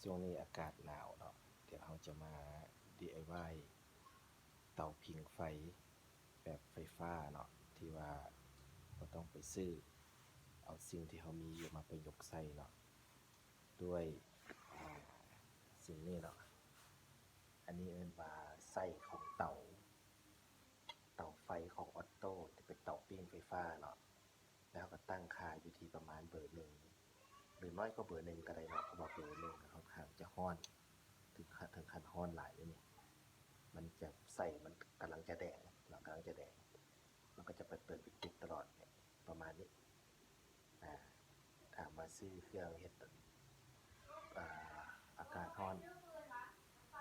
ช่วงนี้อากาศหนาวเนาะเดี๋ยวเราจะมา DIY เตาผิงไฟแบบไฟฟ้าเนาะที่ว่าเราต้องไปซื้อเอาสิ่งที่เขามีอยู่มาประยุกต์ใส่เนาะด้วยสิ่งนี้เนาะอันนี้เอิ้นว่าไส้ของเตาไฟของออตโต้ที่เป็นเตาปิ้งไฟฟ้าเนาะแล้วก็ตั้งค่าอยู่ที่ประมาณเบอร์หนึ่งหรือน้อยก็เบอร์หนึ่งก็ได้เนาะเพราะว่าเบอร์หนึ่งค่อนข้างจะฮ้อนถึงขั้นฮ้อนหลายเลยนี่มันจะใส่มันกำลังจะแดงเรากำลังจะแดงมันก็จะเปิดปิดตลอดเนี่ยประมาณนี้ถามมาซื้อเครื่องเห็ดอากาศฮ้อน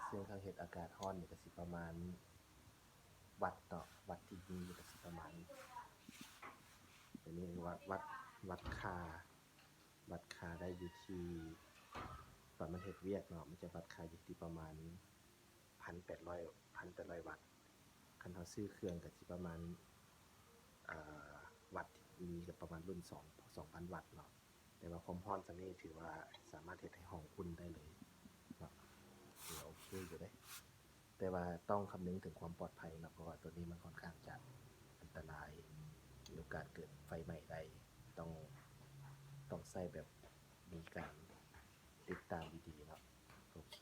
ซึ่งเครื่องเห็ดอากาศฮ้อนนี่ก็สิประมาณวัดเนาะวัดที่มีก็สิประมาณอันนี้วัดค่าได้อยู่ที่ตอนมันเฮ็ดเวียกเนาะมันจะวัดค่าอยู่ที่ประมาณ1,800วัตต์คันเราซื้อเครื่องก็สิประมาณวัตต์ที่มีก็ประมาณรุ่น2,000วัตต์เนาะแต่ว่าความร้อนซำนี้ถือว่าสามารถเฮ็ดให้ห้องอุ่นได้เลยเนาะถือว่าโอเคอยู่เด้แต่ว่าต้องคำนึงถึงความปลอดภัยเนาะเพราะว่าตัวนี้มันค่อนข้างจะอันตรายมีโอกาสเกิดไฟไหม้ได้ต้องใช้แบบมีการติดตามดีๆเนาะโอเค